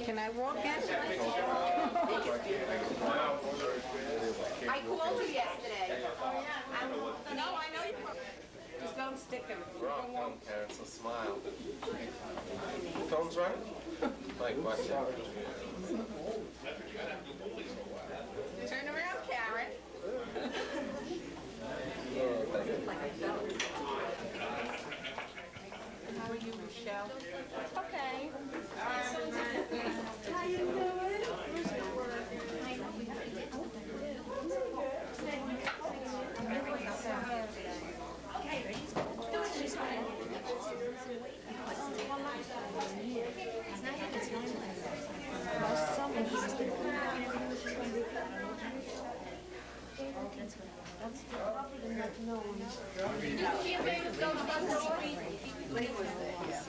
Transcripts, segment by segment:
Can I walk in? I called her yesterday. No, I know you. Just don't stick him. Wrong phone, Karen, so smile. Phone's right? Like, watch out. Turn around, Karen. How are you, Michelle? Okay. How you doing?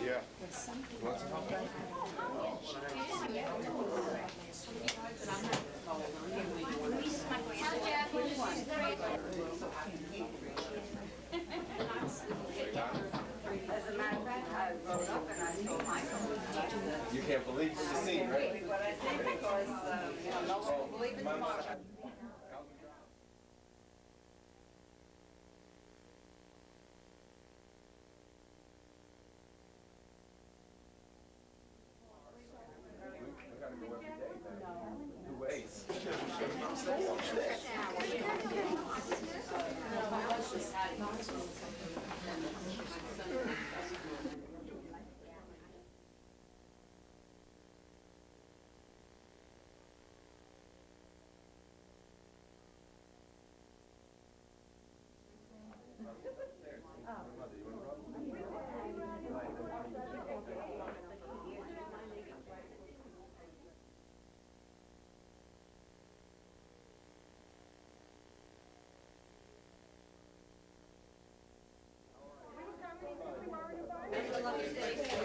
Yeah. What's happening? As a matter of fact, I wrote up and I told Michael. You can't believe what you see, right? What I say because, no one will believe it tomorrow. Two ways.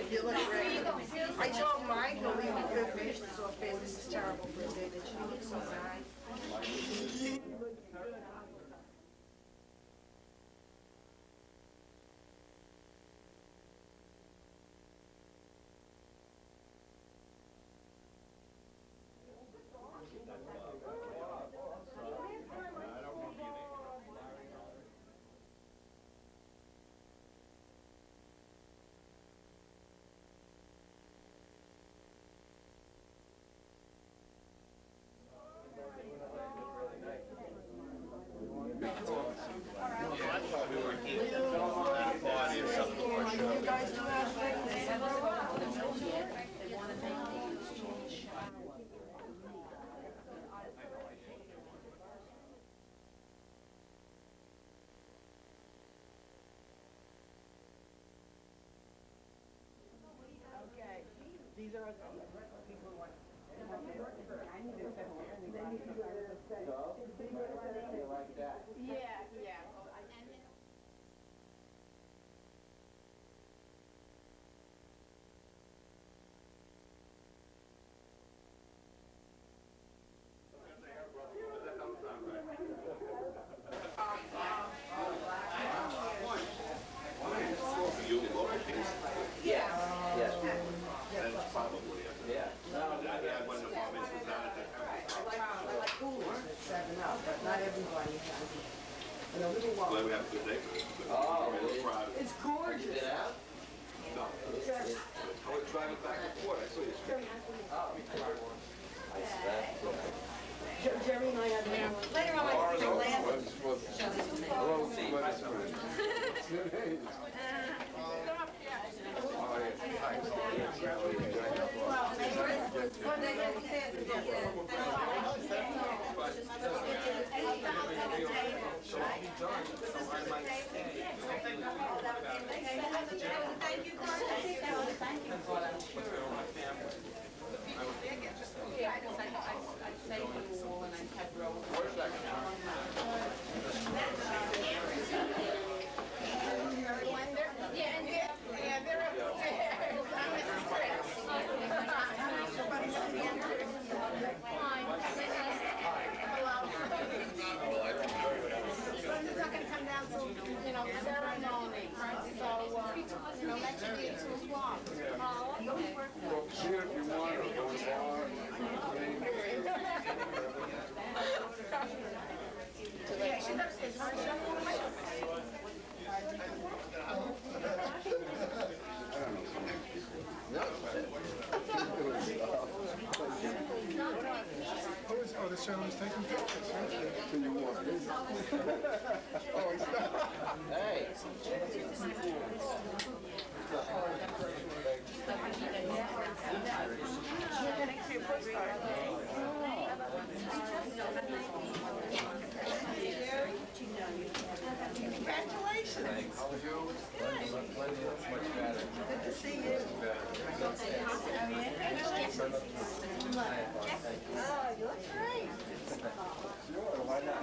You look great. I told Michael we could finish this off fast. This is terrible for a day that you look so nice. These are people who want. Yeah, yeah. Not everybody has it. In a little while. Glad we have a good day. Oh, It's gorgeous. No. I was driving back and forth. I saw you. Jerry and I had later on I see the glasses. Well, see it if you want, or go involved. this gentleman's taking pictures. So you walk in. Oh, he's not. Hey. Congratulations. How are you? Plenty, that's much better. Good to see you. Oh, you look great. Sure, why not?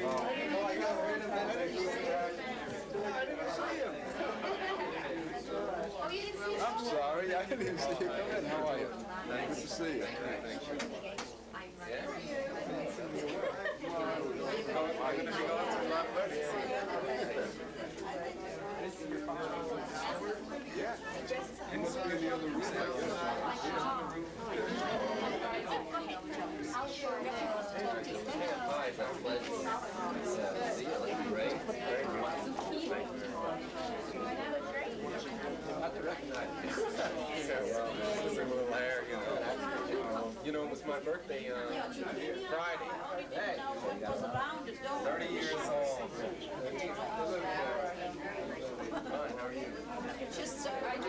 Oh, I got to wait a minute. I didn't see him. I'm sorry, I didn't even see you. Come in, how are you? Good to see you. I'm going to be going to my wedding. Yeah. He must be in the other room, I guess. Not to recognize you. Yeah, well, it's a little hair, you know. You know, it was my birthday Friday. Hey, 30 years old. Fine, how are you? Just so I just,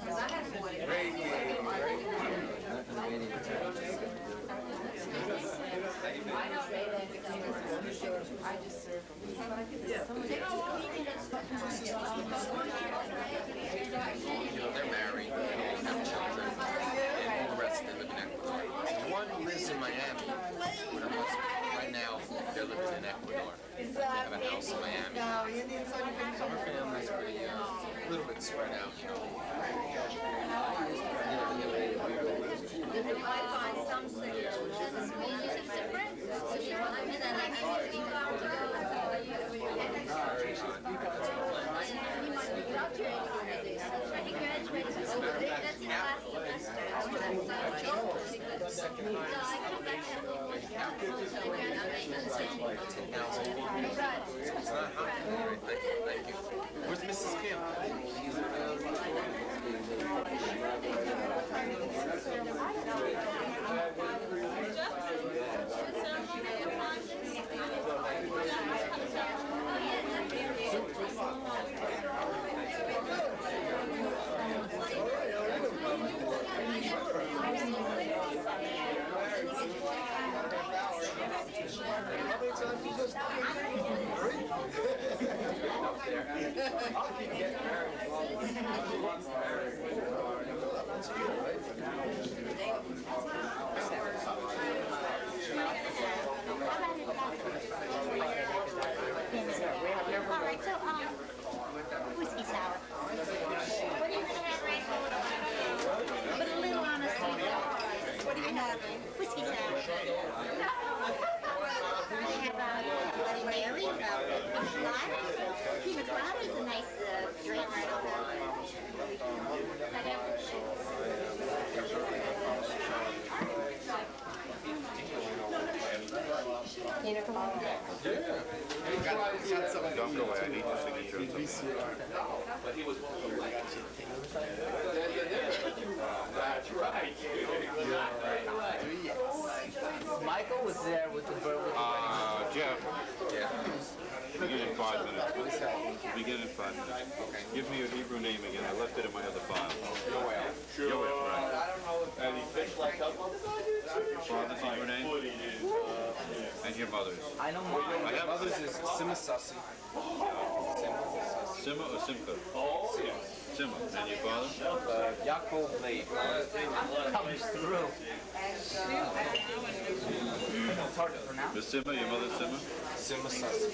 because I had one. Great, great. I don't know I just serve them. You know, they're married, have children, and all the rest they live in Ecuador. One lives in Miami, but right now they're living in Ecuador. They have a house in Miami. Our family's pretty, a little bit spread out, you know. I find some singers, the music different. And then I think we got to go. He graduated. That's his last semester. Thank you. Where's Mrs. Kim? I'll keep getting married as long as she wants to marry. Alright, so, whiskey sour. What are you gonna have right now? Put a little on a sweet. What are you having? Whiskey sour. They have Bloody Mary, Pina colada is a nice drink right over there. Pina colada? Yeah. Don't go away, I need your signature. But he was That's right. Michael was there with the bird. Jeff, yeah. begin in 5 minutes. Begin in 5 minutes. Give me your Hebrew name again. I left it in my other file. Yoel. Yoel, right. I don't know if any fish like us. Father's Hebrew name? And your mother's? I know mine. My mother's is Simasasi. Sima or Simcha? Sima. And your father? Yaakov Leib. Comes through. It's hard to pronounce. The Sima, your mother's Sima? Simasasi.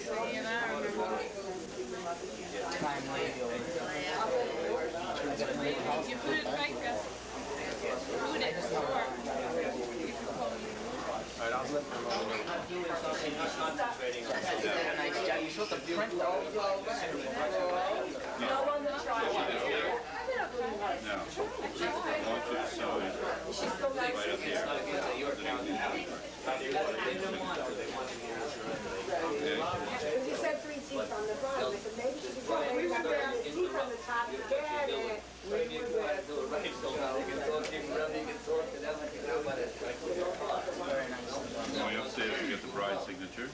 Time lady over You put it right there. Put it. All right, I'll let them know. That's a nice job. You're supposed to print those. No. I want you to sign right up here. Okay. You said 3 teeth on the bottom. I said maybe she could go maybe we have teeth on the top again. And we would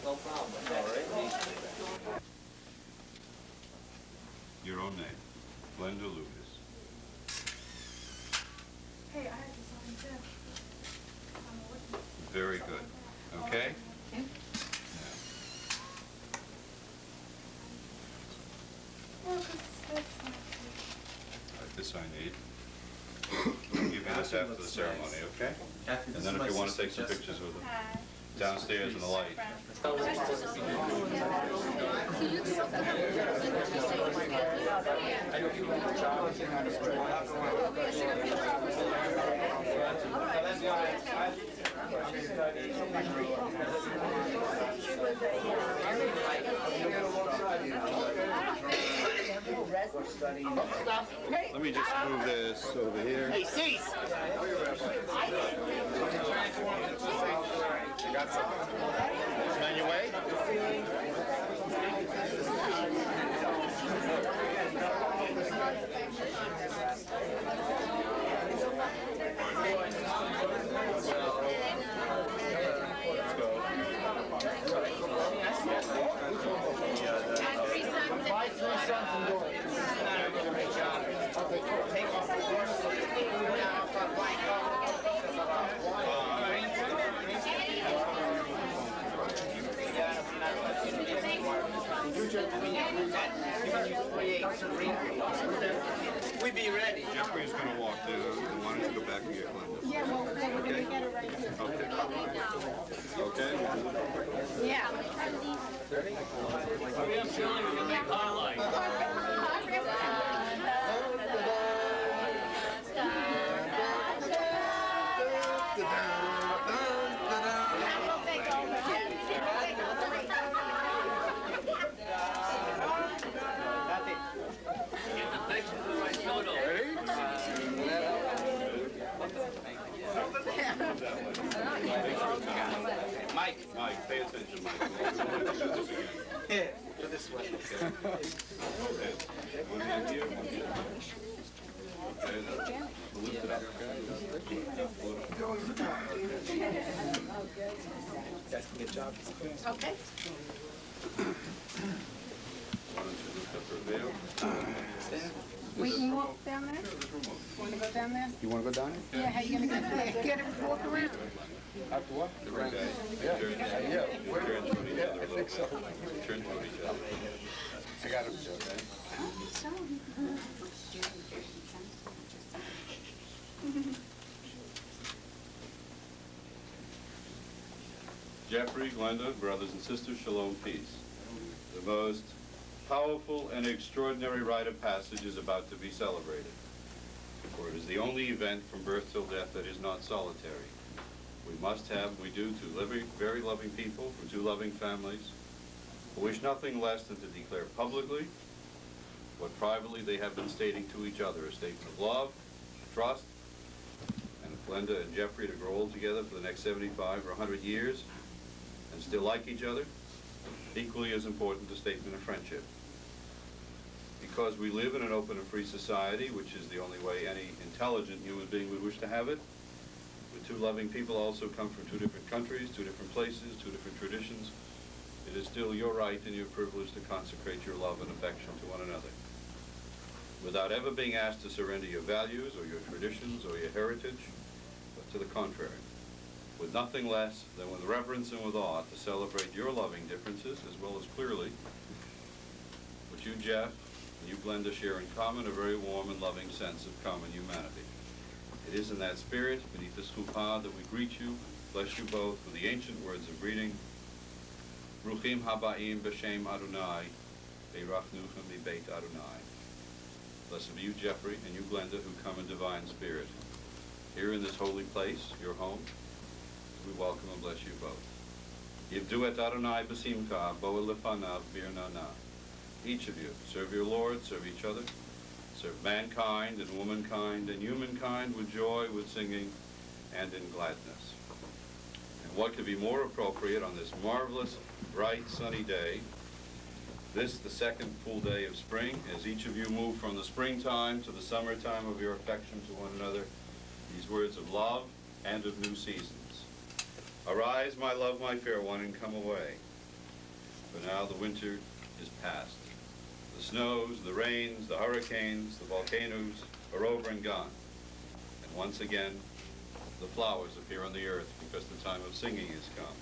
No problem. Your own name. Glenda Lucas. Hey, I had to sign too. Very good. Okay? Yeah. Well, 'cause that's not This I need. We'll give you this after the ceremony, okay? And then if you want to take some pictures with them, downstairs in the light. Let me just move this over here. Hey, cease! On your way? My three sons and daughters. We be ready. Jeffrey's going to walk there. Why don't you go back and get Glenda? Yeah, well, we're going to get it right here. Okay? Yeah. Mike, pay attention, Mike. Here, go this way. Okay. One hand here, one here. Okay, now, lift it up, okay? Guys can get jobs. Okay. Why don't you lift up her veil? We can walk down there? Want to go down there? You want to go down? Yeah, how you going to get there? Get it, walk around? After what? Okay. Yeah. Turn to each other a little bit. Turn to each other. I got it. Okay. Jeffrey, Glenda, brothers and sisters, shalom, peace. The most powerful and extraordinary rite of passage is about to be celebrated, for it is the only event from birth till death that is not solitary. We do to very loving people from two loving families who wish nothing less than to declare publicly what privately they have been stating to each other, a statement of love, trust, and if Glenda and Jeffrey to grow old together for the next 75 or 100 years and still like each other, equally as important a statement of friendship. Because we live in an open and free society, which is the only way any intelligent human being would wish to have it, two loving people also come from two different countries, two different places, two different traditions. It is still your right and your privilege to consecrate your love and affection to one another. Without ever being asked to surrender your values or your traditions or your heritage, but to the contrary. With nothing less than with reverence and with awe to celebrate your loving differences as well as clearly what you, Jeff, and you, Glenda, share in common, a very warm and loving sense of common humanity. It is in that spirit, beneath this chuppah, that we greet you, bless you both with the ancient words of greeting. Bruchim habaim b'shem Adonai, beirachnuchem b'beit Adonai. Blessed be you, Jeffrey, and you, Glenda, who come in divine spirit. Here in this holy place, your home, we welcome and bless you both. Yivdu et Adonai b'simcha, boa lefanav birnana. Each of you, serve your Lord, serve each other. Serve mankind and womankind and humankind with joy, with singing, and in gladness. And what could be more appropriate on this marvelous, bright, sunny day, this, the second full day of spring, as each of you move from the springtime to the summertime of your affection to one another, these words of love and of new seasons. Arise, my love, my fair one, and come away. for now the winter is past. The snows, the rains, the hurricanes, the volcanoes are over and gone. And once again, the flowers appear on the earth because the time of singing is come.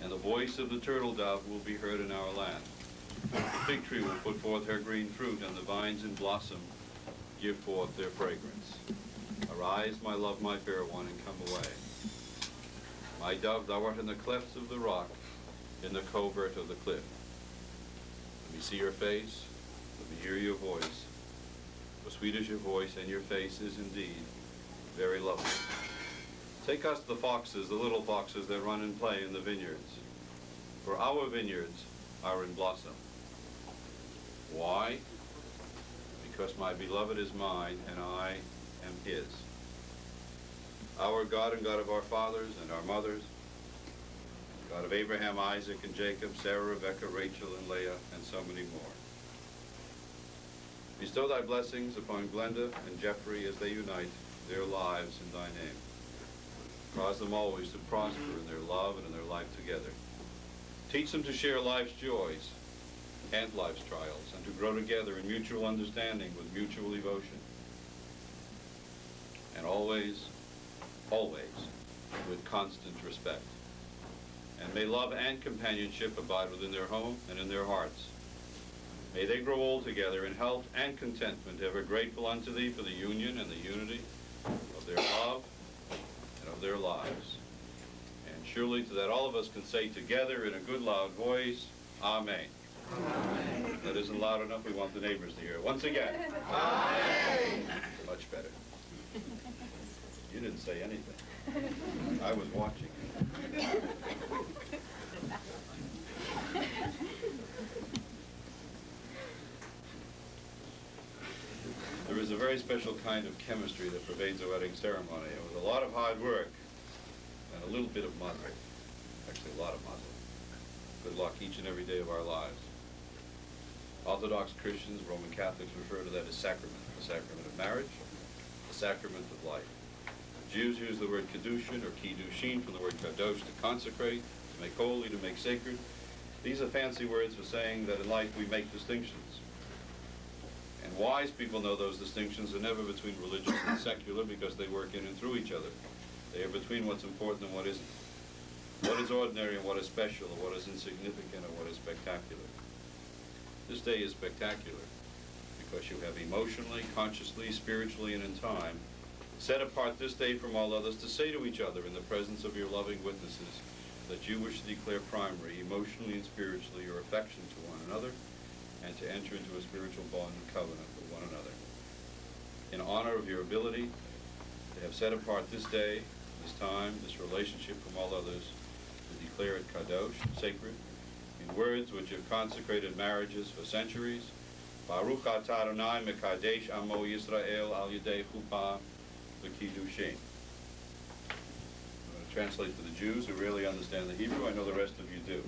And the voice of the turtle dove will be heard in our land. The fig tree will put forth her green fruit, and the vines in blossom give forth their fragrance. Arise, my love, my fair one, and come away. My dove, thou art in the clefts of the rock, in the covert of the cliff. Let me see your face, let me hear your voice. For sweet is your voice, and your face is indeed very lovely. Take us the foxes, the little foxes that run and play in the vineyards. For our vineyards are in blossom. Why? Because my beloved is mine, and I am his. Our God and God of our fathers and our mothers, God of Abraham, Isaac, and Jacob, Sarah, Rebekah, Rachel, and Leah, and so many more. Bestow thy blessings upon Glenda and Jeffrey as they unite their lives in thy name. Cause them always to prosper in their love and in their life together. Teach them to share life's joys and life's trials, and to grow together in mutual understanding with mutual devotion. And always, always, with constant respect. And may love and companionship abide within their home and in their hearts. May they grow old together in health and contentment, ever grateful unto thee for the union and the unity of their love and of their lives. And surely to that all of us can say together in a good loud voice, Amen. Amen. If that isn't loud enough, we want the neighbors to hear it. Once again. Amen. Much better. You didn't say anything. I was watching. There is a very special kind of chemistry that pervades a wedding ceremony. It was a lot of hard work and a little bit of muddle. Actually, a lot of muddle. Good luck each and every day of our lives. Orthodox Christians, Roman Catholics refer to that as sacrament. The sacrament of marriage, the sacrament of life. Jews use the word kedushin or kiddushin from the word kadosh, to consecrate, to make holy, to make sacred. These are fancy words for saying that in life we make distinctions. And wise people know those distinctions are never between religious and secular, because they work in and through each other. They are between what's important and what isn't. What is ordinary and what is special, or what is insignificant and what is spectacular. This day is spectacular because you have emotionally, consciously, spiritually, and in time set apart this day from all others to say to each other in the presence of your loving witnesses that you wish to declare primary, emotionally and spiritually, your affection to one another, and to enter into a spiritual bond and covenant with one another. In honor of your ability to have set apart this day, this time, this relationship from all others, to declare it kadosh, sacred, in words which have consecrated marriages for centuries, Baruch atah Adonai mekadesh amo Yisrael al yedei chuppah v'kiddushin. I'm going to translate for the Jews who really understand the Hebrew. I know the rest of you do.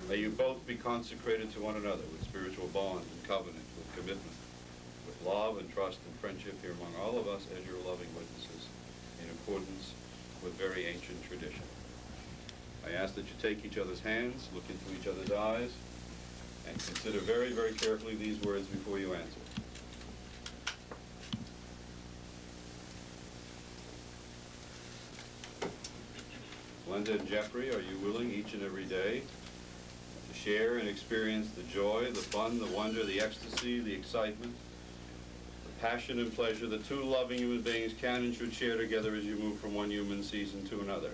May you both be consecrated to one another with spiritual bond and covenant, with commitment, with love and trust and friendship here among all of us as your loving witnesses, in accordance with very ancient tradition. I ask that you take each other's hands, look into each other's eyes, and consider very, very carefully these words before you answer. Glenda and Jeffrey, are you willing each and every day to share and experience the joy, the fun, the wonder, the ecstasy, the excitement, the passion and pleasure that two loving human beings can and should share together as you move from one human season to another?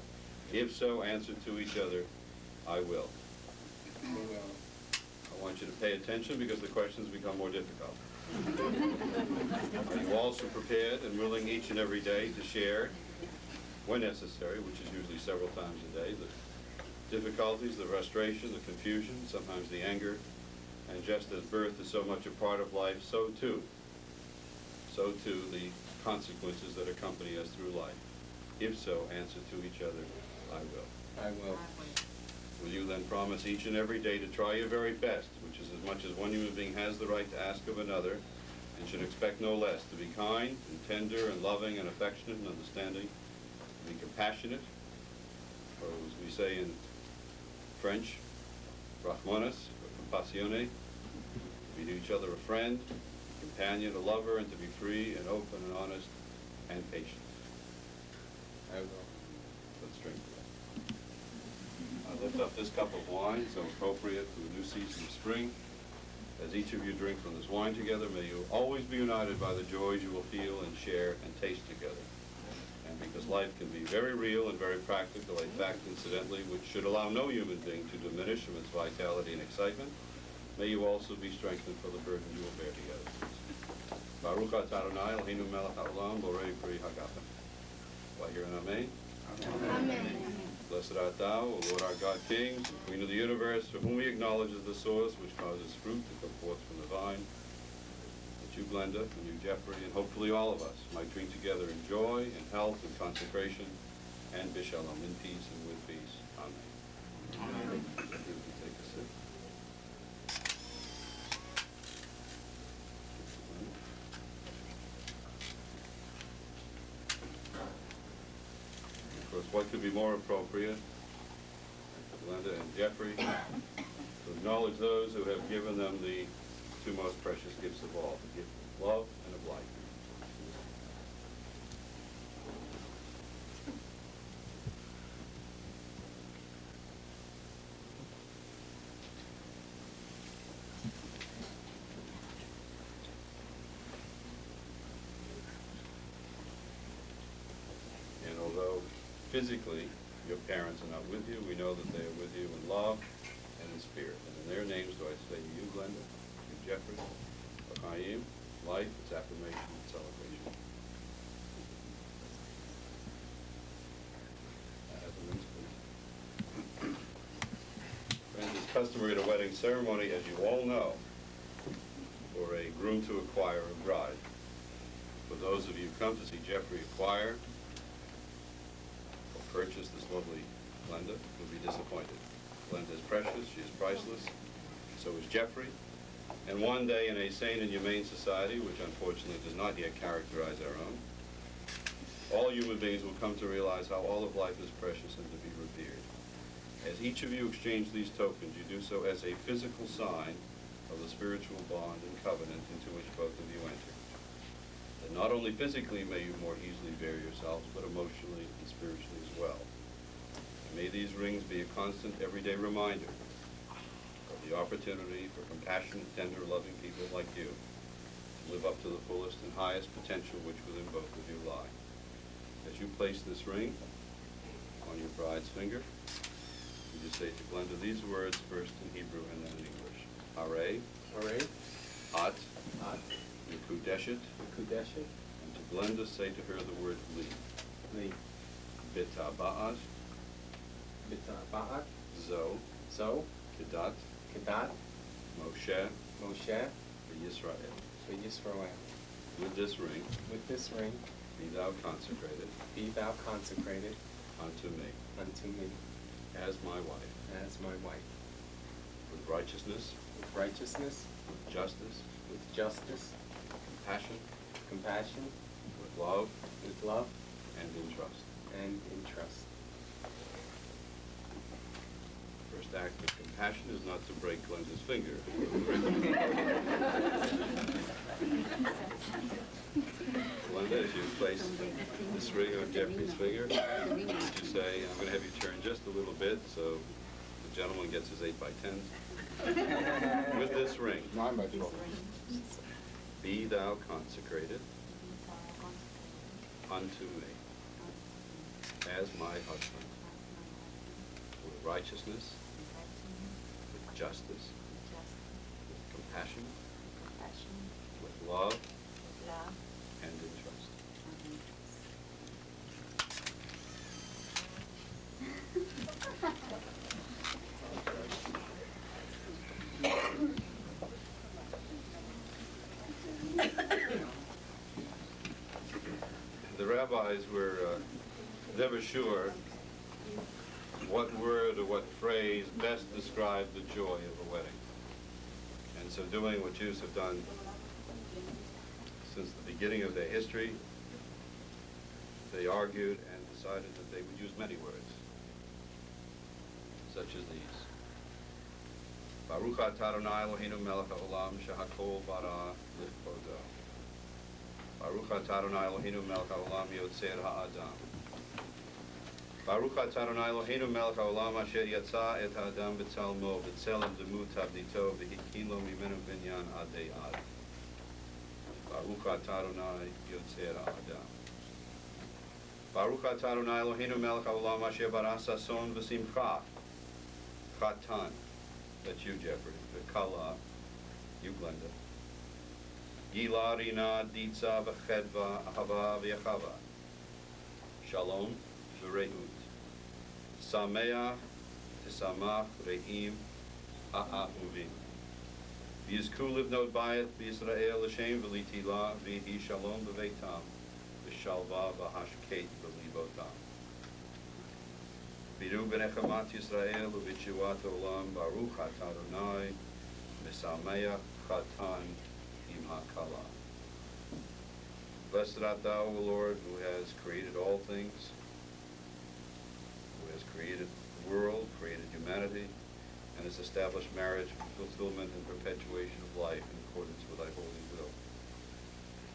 If so, answer to each other, I will. I want you to pay attention because the questions become more difficult. Are you also prepared and willing each and every day to share, when necessary, which is usually several times a day, the difficulties, the frustration, the confusion, sometimes the anger, and just as birth is so much a part of life, so too the consequences that accompany us through life. If so, answer to each other, I will. I will. Will you then promise each and every day to try your very best, which is as much as one human being has the right to ask of another, and should expect no less, to be kind and tender and loving and affectionate and understanding, to be compassionate, or as we say in French, Rahmanas, Compassione, to be to each other a friend, a companion, a lover, and to be free and open and honest and patient. I will. Let's drink to that. I lift up this cup of wine, so appropriate for the new season of spring. As each of you drink from this wine together, may you always be united by the joys you will feel and share and taste together. And because life can be very real and very practical, a fact, incidentally, which should allow no human being to diminish from its vitality and excitement, may you also be strengthened for the burden you will bear together. Baruch atah Adonai Eloheinu melech haolam borei pri hagafen. Do I hear an amen? Amen. Blessed art thou, O Lord our God, King, and Queen of the universe, for whom we acknowledge as the source which causes fruit to come forth from the vine, that you, Glenda, and you, Jeffrey, and hopefully all of us might drink together in joy, in health, and consecration, and bishalom, in peace and with peace. Amen. Amen. Take a sip. Of course, what could be more appropriate, Glenda and Jeffrey, to acknowledge those who have given them the two most precious gifts of all, the gift of love and of life. And although physically your parents are not with you, we know that they are with you in love and in spirit. And in their names do I say to you, Glenda, you, Jeffrey, Chaim, life, its affirmation, and celebration. As a means, please. Friends, it's customary at a wedding ceremony, as you all know, for a groom to acquire a bride. For those of you who come to see Jeffrey acquire or purchase this lovely Glenda, you'll be disappointed. Glenda is precious, she is priceless, so is Jeffrey. And one day in a sane and humane society, which unfortunately does not yet characterize our own, all human beings will come to realize how all of life is precious and to be revered. As each of you exchange these tokens, you do so as a physical sign of the spiritual bond and covenant into which both of you enter. That not only physically may you more easily bear yourselves, but emotionally and spiritually as well. And may these rings be a constant, everyday reminder of the opportunity for compassionate, tender, loving people like you to live up to the fullest and highest potential which within both of you lie. As you place this ring on your bride's finger, you just say to Glenda these words, first in Hebrew and then in English. Hare, Hooray. At, At. Mekudeshet, Kudeshet. and to Glenda say to her the word Li. Li. Bitaba'at, Bitaba'at. Zo, Zo. Kedat, Kedat. Moshe, Moshe. Yisrael. For Yisrael. With this ring, With this ring, be thou consecrated be thou consecrated unto me unto me as my wife, as my wife, with righteousness, with righteousness, with justice, with justice, compassion, compassion, with love, with love, and in trust. and in trust. First act of compassion is not to break Glenda's finger. Glenda, as you place this ring on Jeffrey's finger, you say, I'm going to have you turn just a little bit so the gentleman gets his 8x10s. With this ring, 9x12. be thou consecrated unto me as my husband, with righteousness, with justice, with compassion, with love, and in trust. The rabbis were never sure what word or what phrase best described the joy of a wedding. And so doing what Jews have done since the beginning of their history, they argued and decided that they would use many words, such as these. Baruch atah Adonai Eloheinu melech haolam shehakol bara likvodo. Baruch atah Adonai Eloheinu melech haolam yotzer ha'adam. Baruch atah Adonai Eloheinu melech haolam asher yatsa et ha'adam b'tzalmo b'tzelem demut avdito v'hikin lo mimenu binyan adei ad. Baruch atah Adonai yotzer ha'adam. Baruch atah Adonai Eloheinu melech haolam asher bara sason v'simcha. Chatan. That's you, Jeffrey. Kala, you, Glenda. Gila, Rina, Ditza, V'chedva, Ahava, V'yachava. Shalom, V're'ut. Sameach, Tisamach, Re'im, Uvim. V'yizku livnot bayit, V'yisrael, L'shem, V'litila, V'hi Shalom, V'veitam, V'shalva, V'hashket, V'libotam. Biru benechamat Yisrael u'b'tshuvat olam baruch atah Adonai mesameach chatan im hakala. Blessed art thou, O Lord, who has created all things, who has created the world, created humanity, and has established marriage for fulfillment and perpetuation of life in accordance with thy holy will.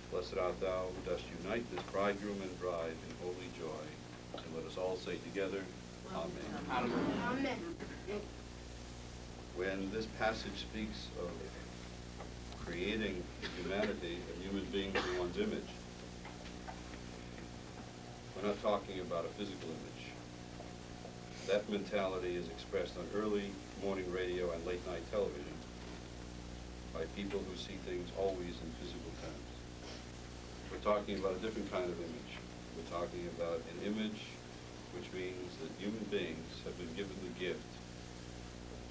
Blessed art thou who dost unite this bridegroom and bride in holy joy. And let us all say together, Amen. Amen. When this passage speaks of creating humanity and human beings in one's image, we're not talking about a physical image. That mentality is expressed on early morning radio and late night television by people who see things always in physical terms. We're talking about a different kind of image. We're talking about an image which means that human beings have been given the gift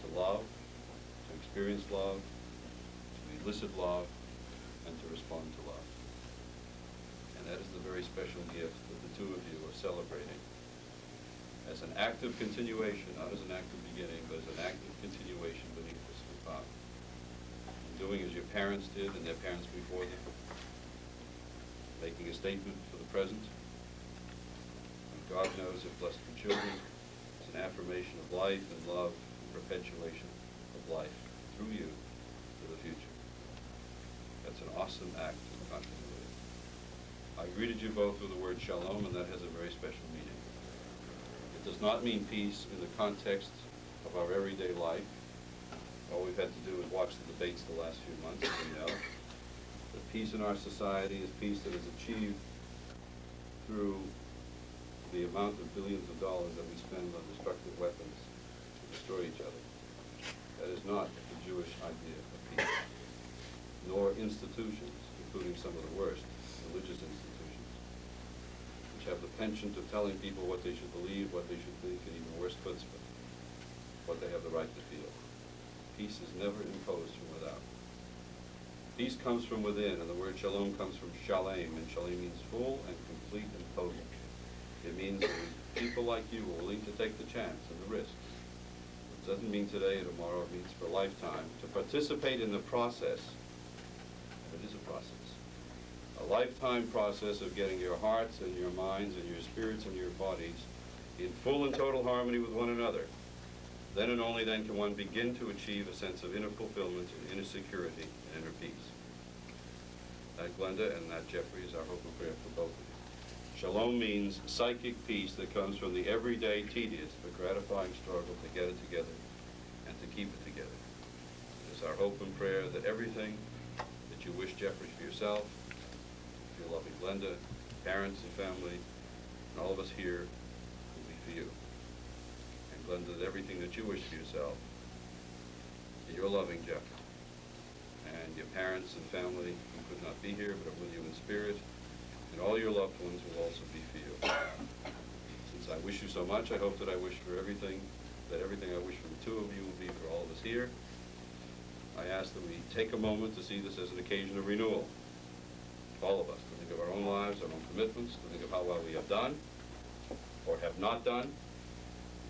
to love, to experience love, to elicit love, and to respond to love. And that is the very special gift that the two of you are celebrating as an active continuation, not as an active beginning, but as an active continuation beneath this father. Doing as your parents did and their parents before them, making a statement for the present. God knows if blessed for children, it's an affirmation of life and love and perpetuation of life through you to the future. That's an awesome act of continuity. I greeted you both with the word shalom, and that has a very special meaning. It does not mean peace in the context of our everyday life. All we've had to do is watch the debates the last few months, as we know. But peace in our society is peace that is achieved through the amount of billions of dollars that we spend on destructive weapons to destroy each other. That is not the Jewish idea of peace, nor institutions, including some of the worst religious institutions, which have the penchant of telling people what they should believe, what they should think, and even worse chutzpah, what they have the right to feel. Peace is never imposed from without. Peace comes from within, and the word shalom comes from shalem, and shalem means full and complete and total. It means that people like you are willing to take the chance and the risk. It doesn't mean today or tomorrow, it means for a lifetime. To participate in the process, it is a process. A lifetime process of getting your hearts and your minds and your spirits and your bodies in full and total harmony with one another. Then and only then can one begin to achieve a sense of inner fulfillment and inner security and inner peace. That, Glenda, and that, Jeffrey, is our hope and prayer for both of you. Shalom means psychic peace that comes from the everyday, tedious, but gratifying struggle to get it together and to keep it together. It is our hope and prayer that everything that you wish, Jeffrey, for yourself, for your loving Glenda, parents and family, and all of us here will be for you. And Glenda, that everything that you wish for yourself, that your loving Jeff, and your parents and family who could not be here but are with you in spirit, and all your loved ones will also be for you. Since I wish you so much, I hope that I wish for everything, that everything I wish for the two of you will be for all of us here. I ask that we take a moment to see this as an occasion of renewal. All of us, to think of our own lives, our own commitments, to think of how well we have done or have not done.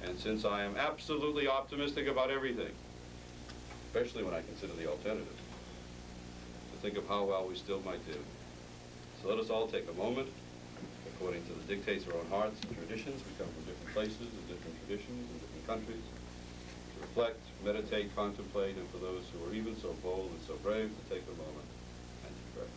And since I am absolutely optimistic about everything, especially when I consider the alternatives, to think of how well we still might do. So let us all take a moment, according to the dictates of our own hearts and traditions. We come from different places and different traditions and different countries. to reflect, meditate, contemplate, and for those who are even so bold and so brave to take a moment and to pray.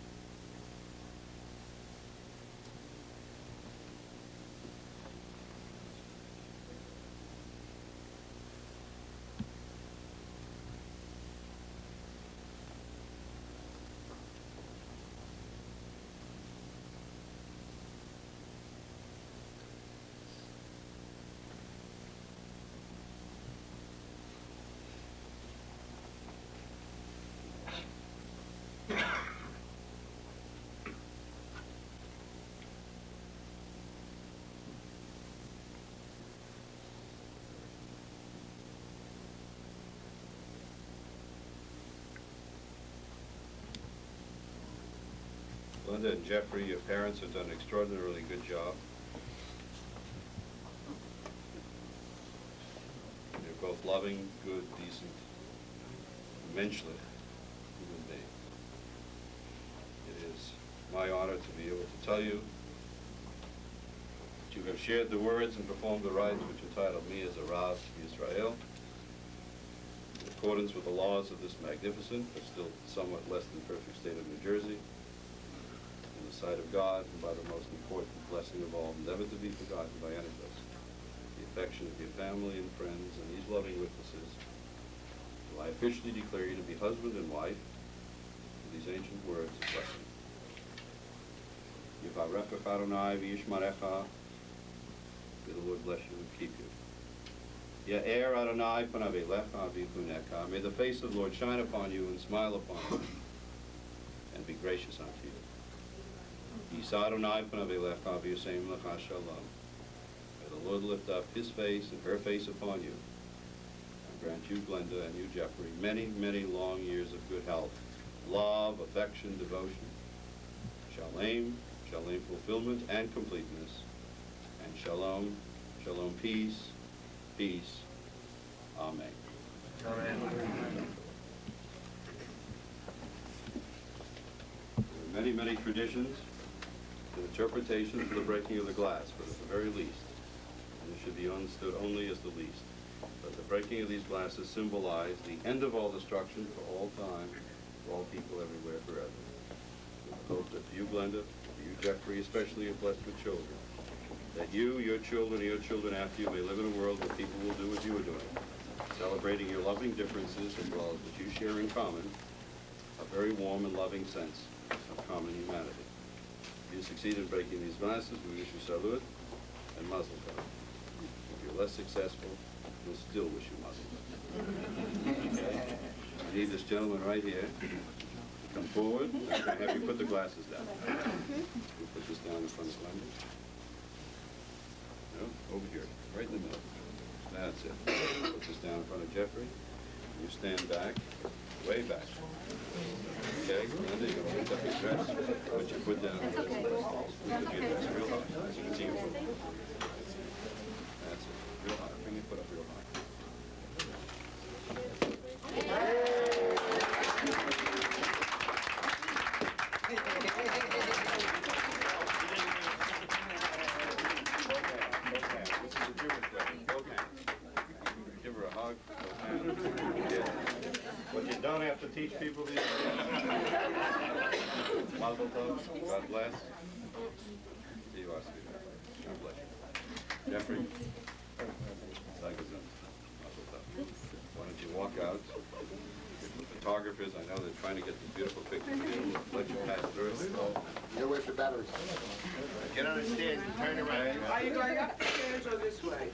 Glenda and Jeffrey, your parents have done an extraordinarily good job. They're both loving, good, decent, immensely human beings. It is my honor to be able to tell you that you have shared the words and performed the rites which entitle me as a Rav Yisrael, in accordance with the laws of this magnificent, but still somewhat less than perfect state of New Jersey, in the sight of God, and by the most important blessing of all, never to be forgotten by any of us, the affection of your family and friends and these loving witnesses, do I officially declare you to be husband and wife with these ancient words of blessing. Yivarecha Adonai v'yishmarecha, may the Lord bless you and keep you. Ya'er Adonai panav elecha v'yichunecha, may the face of the Lord shine upon you and smile upon you, and be gracious unto you. Yisa Adonai panav elecha v'yasem lecha shalom, may the Lord lift up his face and her face upon you, and grant you, Glenda, and you, Jeffrey, many, many long years of good health, love, affection, devotion, shalom, shalom fulfillment and completeness, and shalom, shalom peace, peace. Amen. Amen. There are many, many traditions and interpretations of the breaking of the glass, but at the very least, and it should be understood only as the least, but the breaking of these glasses symbolize the end of all destruction for all time, for all people everywhere, forever. I hope that you, Glenda, you, Jeffrey, especially, are blessed with children, that you, your children, and your children after you may live in a world where people will do as you are doing, celebrating your loving differences as well as what you share in common, a very warm and loving sense of common humanity. If you succeed in breaking these glasses, we wish you salud and mazel tov. If you're less successful, we'll still wish you mazel tov. Okay? I need this gentleman right here to come forward. I'm going to have you put the glasses down. We'll put this down in front of Glenda. No, over here, right in the middle. That's it. Put this down in front of Jeffrey. You stand back, way back. Okay, Glenda, you're going to pick up your dress. Put your foot down. Put your dress real high, as you can see your foot. That's it, real high. Bring your foot up real high. Give her a hug. Yeah. What you don't have to teach people these days. Mazel tov. God bless. See you, sweetheart. God bless you. Jeffrey. Mazel tov. Why don't you walk out? The photographers, I know they're trying to get this beautiful picture of you. Let you pass through. Get away from the batteries. Get on the stairs and turn around. Are you going up the stairs or this way?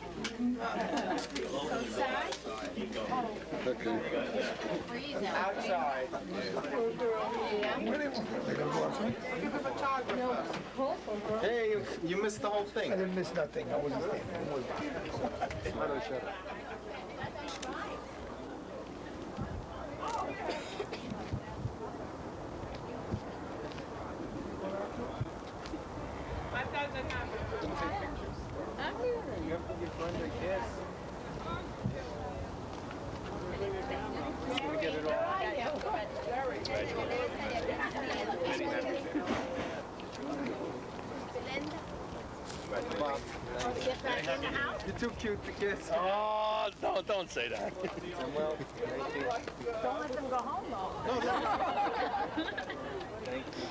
Outside. Give the photographer. Hey, you missed the whole thing. I didn't miss nothing. I wasn't standing. You have to give Glenda a kiss. She's gonna get it all. Glenda. Bob. Get back in the house? You're too cute to kiss. Oh, don't say that. Well, thank you. Don't let them go home, though. No. Thank you.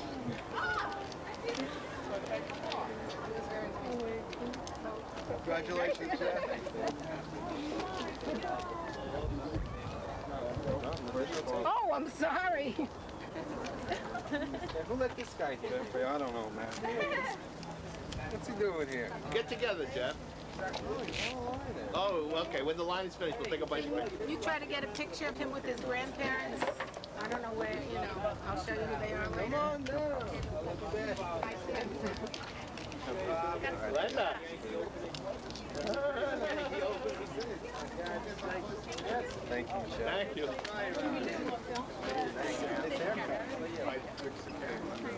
Congratulations, Jeff. Oh, I'm sorry. Who let this guy here? Jeffrey, I don't know, man. What's he doing here? Get together, Jeff. Oh, okay. When the line is finished, we'll take a bite of it. You try to get a picture of him with his grandparents. I don't know where, you know. I'll show you who they are later. Come on down. Glenda. Thank you, Jeff. Thank you.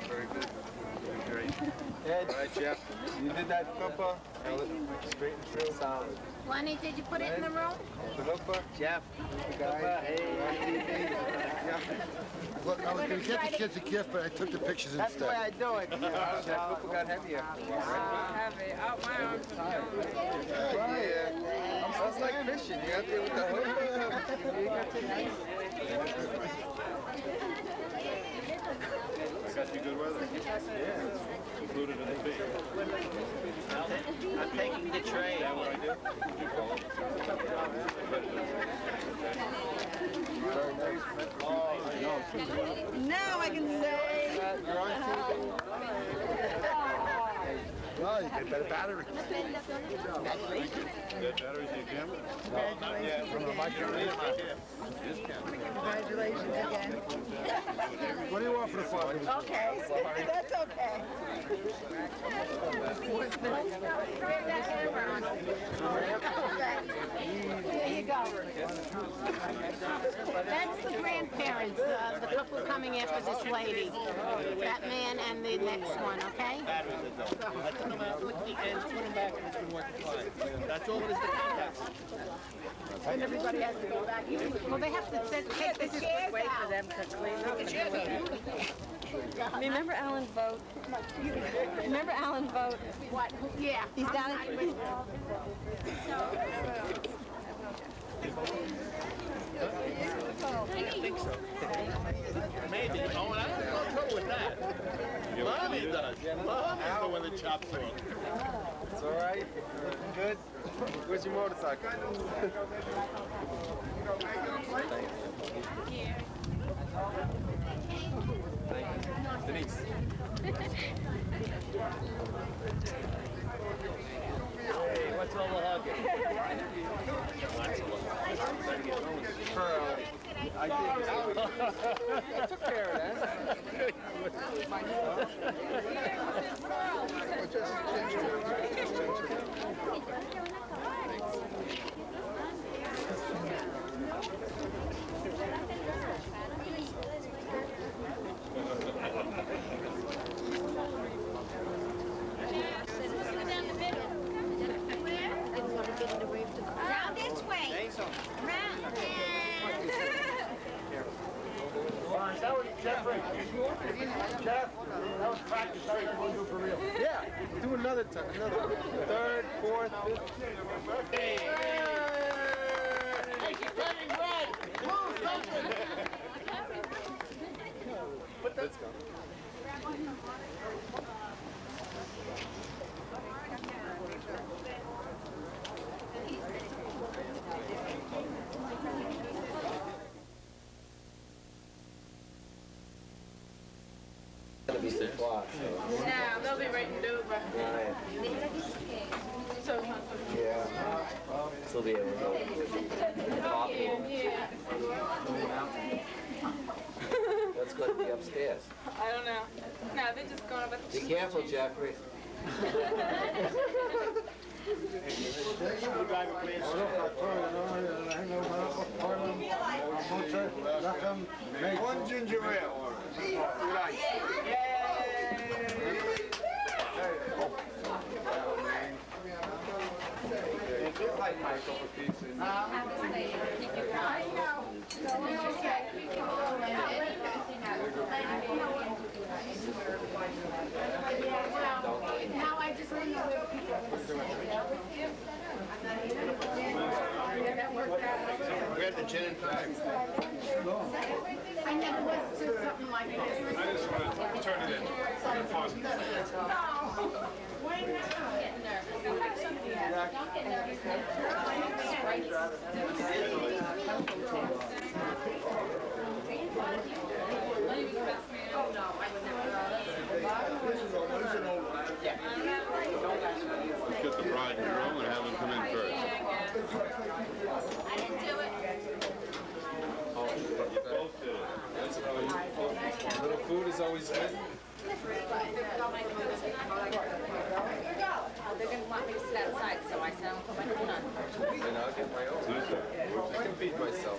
Very good. Great. Ed, all right, Jeff. You did that cuppa. Straight and true. Solid. Lenny, did you put it in the room? Cuppa. Jeff. Cuppa. Hey. Look, I was going to get the kids a gift, but I took the pictures instead. That's the way I do it. That cuppa got heavier. Heavy. Oh, my arms are That's like fishing. You got there with the hook. You got to I got you good weather. Yeah. Included in the fee. I'm taking the train. Is that what I did? You call it. Now I can say. You're on TV. Well, you get better battery. That battery's in your camera? Congratulations again. What do you want for the father? Okay, that's okay. There you go. That's the grandparents, the couple coming after this lady. That man and the next one, okay? That's all it is to contact. And everybody has to go back. Well, they have to take the chairs Wait for out. them to clean up. Remember Alan Vogt? Remember Alan Vogt? What? Yeah. He's down at... Maybe. Oh, and I don't have trouble with that. Mommy does. Mommy's the one that chops off. It's all right. Looking good. Where's your motorcycle? Thank you. Denise. Hey, what's all the hugging? Pearl. I took care of that. Round this way. Round. Jeff, that was practice. How you going to do for real? Yeah, do another time. Another third, fourth, fifth. Hey, she's turning red. Move, something. Let's go. Now, they'll be right in Dover. So, Yeah. Still be able to go. yeah. That's going to be upstairs. I don't know. No, they're just going over Be careful, Jeffrey. One ginger ale. Nice. like Michael for pizza. Now I just want to know where people We had the gin and tonic. I never was to something like this. I just want to turn it in. Why not? Let's get the bride and groom and have them come in first. I didn't do it. You both did it. A little food is always good. They're gonna want me to sit outside, so I said I'll put my foot on. And I'll get my own. I can feed myself.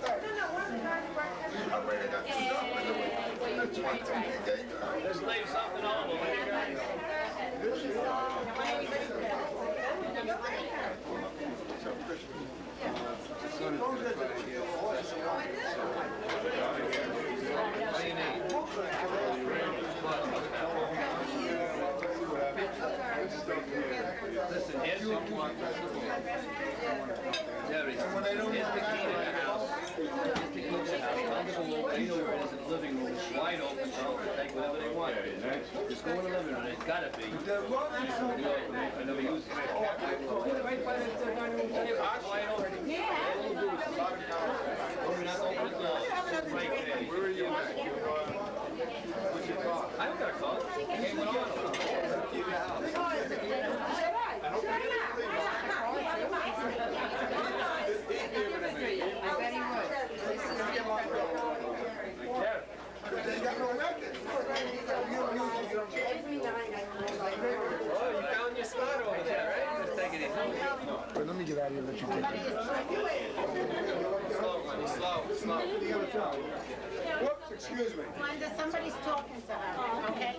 Just leave something on when you guys. Listen, here's the Jerry, here's the key to the house. Here's the key to the house. Tell them to look, they know where it is in the living room. It's wide open, so they can take whatever they want. Just go in the living room, it's gotta be. I never used it. It's wide open. Right there. Where are you at? I don't got a call. Came on. Keep your house. They got no record. Oh, you found your spot over there, right? Just take it easy. Wait, let me get out of here and let you take it. Slow, honey, slow. Whoops, excuse me. Glenda, somebody's talking to her, okay?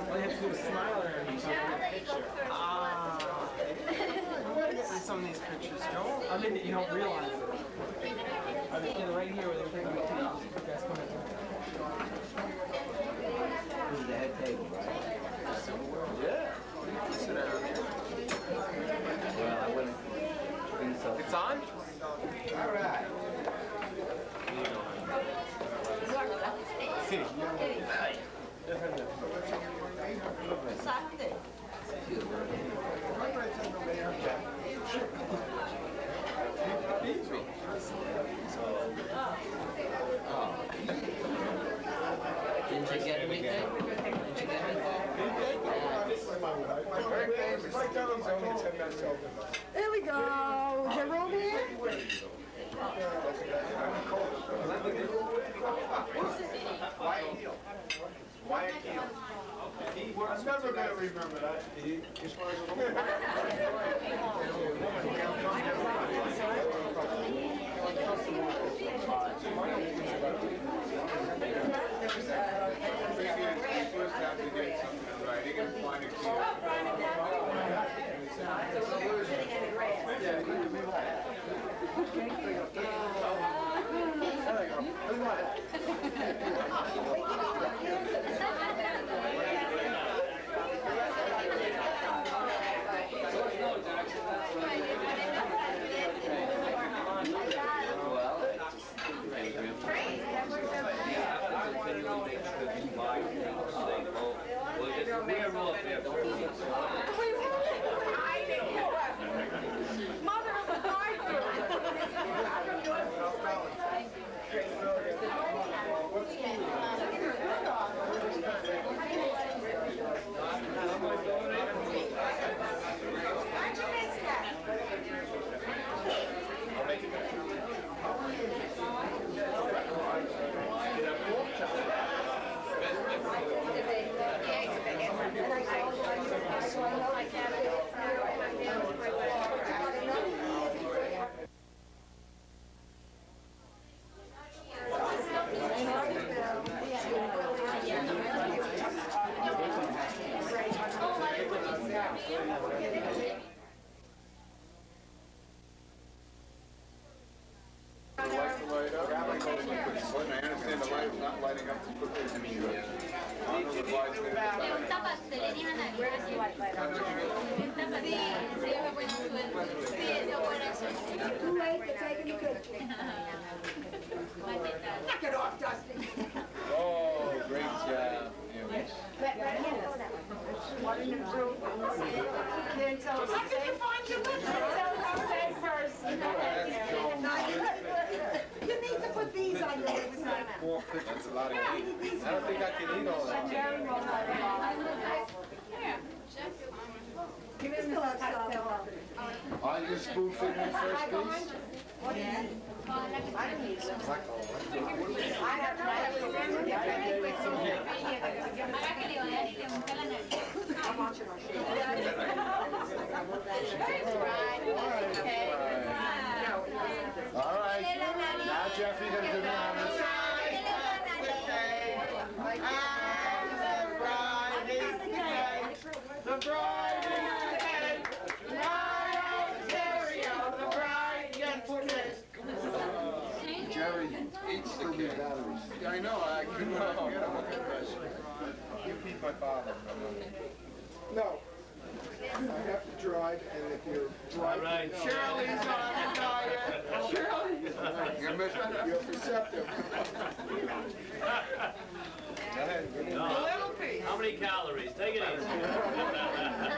All you have to do is smile at her and you take a picture. Some of these pictures don't. I mean, you don't realize it. I mean, right here where they're taking the tea. You guys come in. This is the head table, right? Yeah. Sit down there. Well, I wouldn't. It's on? All right. Sí. Didn't you get anything? Didn't you get anything? There we go. Is there room here? Wyatt Keel. I'm never going to remember that. Wait, I understand the light is not lighting up as quickly as it should. I don't know the lights there. Pregunta pastelería en la iglesia. Sí, es buena suerte. Sí, es buena suerte. Too late, they're taking the picture. Knock it off, Dusty. Oh, great job. One in the group. Can't tell us. How can you find your lips? Can't tell us the same person. You need to put these on your lips. 4 pictures. That's a lot of cake. I don't think I can eat all that. You still have some. Are you spoon feeding me first, please? Yeah. I need some. I have I'm watching our show. All right. Now, Jeffrey, gonna do the honors. The bride is dead. The bride gets kissed. Jerry, still need batteries. Yeah, I know, I couldn't get him a confession. You keep my father. No. I have to drive, and if you're driving... Shirley's on a diet. Shirley! You're perceptive. No. How many calories? Take it easy. I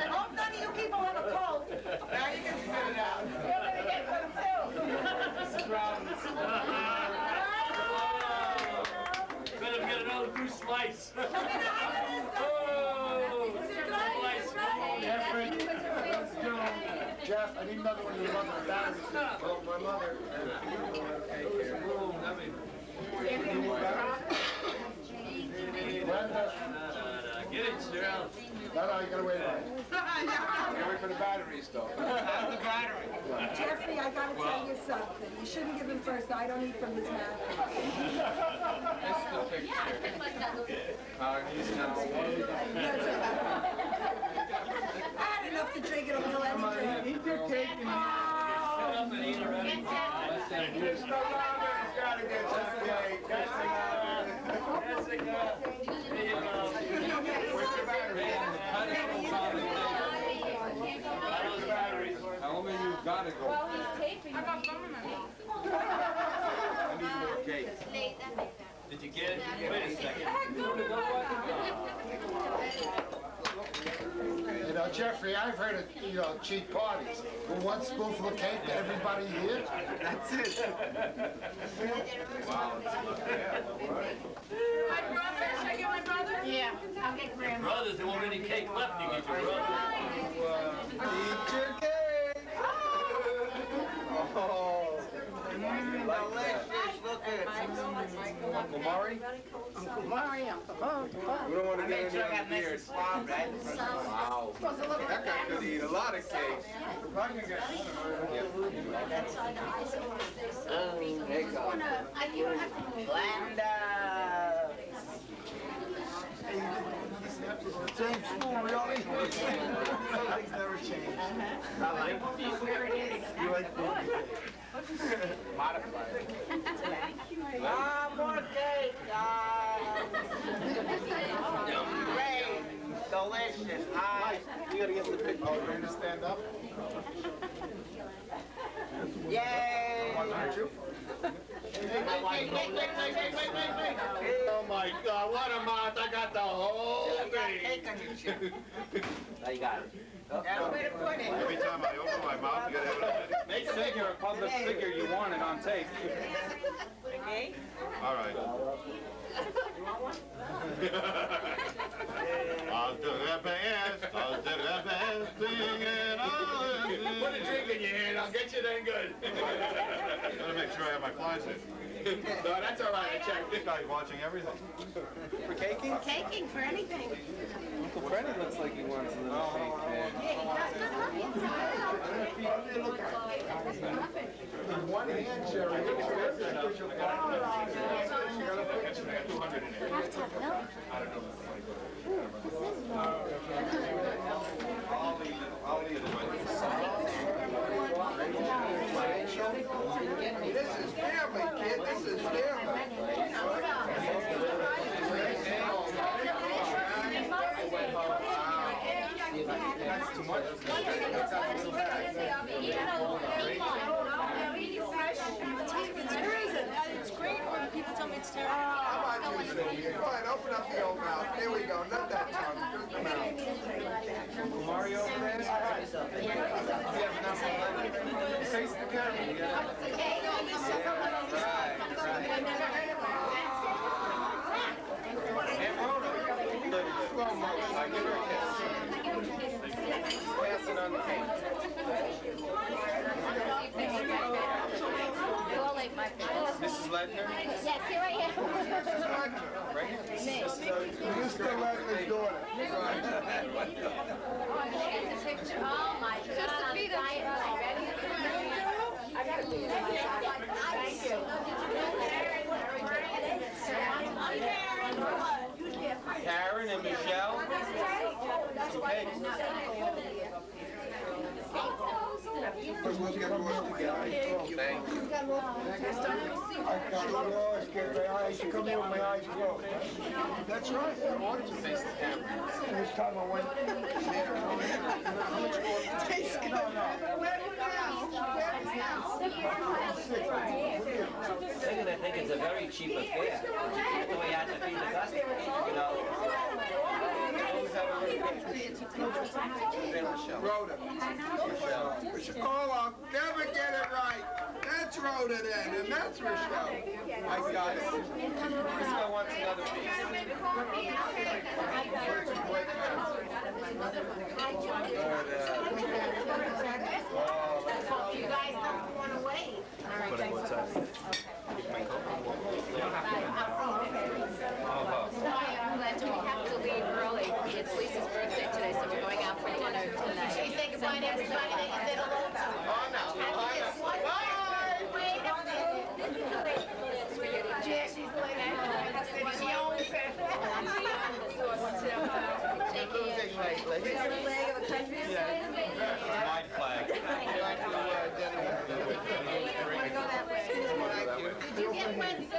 hope none of you people have a cold. Now you can spit it out. You're going to get one too. Better get another fruit slice. Jeff, I need another one of your mother's batteries. Oh, my mother. Glenda. Get it, Cheryl. No, you gotta wait on it. Gotta wait for the batteries, though. Jeffrey, I gotta tell you something. You shouldn't give him first. I don't eat from his mouth. That's the picture. He's now I had enough to drink it up till any drink. Eat your cake and Shut up and eat already. There's no longer. He's gotta get some cake. Jessica. Here you go. Where's the battery? How many you gotta go? Well, he's taping. I got some of them. I need more cake. Did you get it? Wait a second. You know, Jeffrey, I've heard of, cheap parties. With one spoonful of cake to everybody here. That's it. Wow. My brother, should I get my brother? Yeah, I'll get Grandma. Brothers, there won't be any cake left. You get your brother. Eat your cake. Oh, delicious. Look at it. Uncle Murray? Uncle Murray, Uncle Bo. We don't want to get any other beers. Wow. That guy could eat a lot of cake. There you go. Glenda. Same spoon, really? Something's never changed. I like these. You like these? Modified. More cake. Great. Delicious. You gotta get the picture. Oh, you're gonna stand up? Yay! Oh my God, what a mouth! I got the whole thing. Now you got it. That's the way to put it. Every time I open my mouth, you gotta have it. Make figure, a public figure you want it on tape. Okay. All right. I'll do the best, I'll do the best thing and I'll Put a drink in your hand, I'll get you then good. Gotta make sure I have my clients in. No, that's all right, I checked. This guy's watching everything. For caking? Caking for anything. Uncle Freddie looks like he wants a little cake there. One hand, Sherry. I'll leave it. This is family, kid. This is family. much. It's great when people tell me it's terrible. How about you, Sylvia? Go ahead, open up the old mouth. Here we go. Not that tongue, just the mouth. Mario over there? You have enough of it? Face the camera. You got And Rhoda. Slow motion. I give her a kiss. Pass it on the cake. Mrs. Ledner? Yes, here I am. Right here. Mr. Ledner's daughter. Oh my Karen and Michelle. Some cakes. Let's get lost together. Thank you. I got lost, get my eyes, you come here with my eyes closed. That's right, I wanted to face the camera. This time I went there. How much more? They're gonna think it's a very cheap affair. That's the way I have to feed the customer, you know. Rhoda. Michelle. Oh, I'll never get it right. That's Rhoda then, and that's Michelle. I got it. This guy wants another piece. You guys don't want to wait. All right, thanks. We have to leave early. It's Lisa's birthday today, so we're going out for dinner tonight. Should we say goodbye to everybody that you said hello to? Oh, no. Yeah, she's the lady. She owns it. White flag. Did you get Brent's?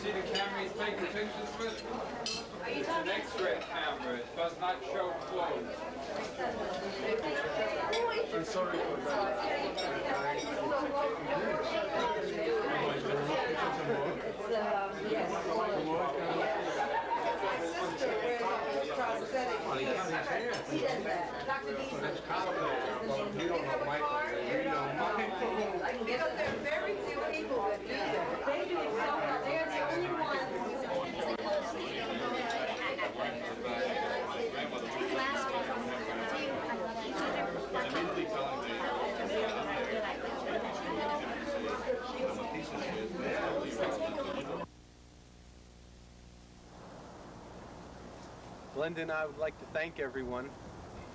See the camera he's taking pictures with? It's an X-ray camera. It does not show clothes. I'm sorry for You know, there are very few people that do that. They do it so well. They're the only ones. Glenda and I would like to thank everyone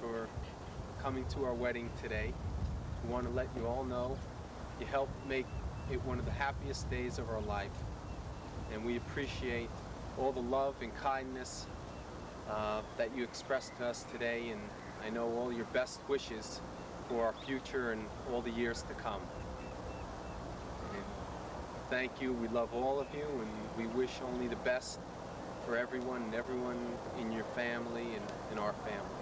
for coming to our wedding today. We want to let you all know you helped make it one of the happiest days of our life. And we appreciate all the love and kindness that you expressed to us today, and I know all your best wishes for our future and all the years to come. And thank you. We love all of you, and we wish only the best for everyone and everyone in your family and in our family.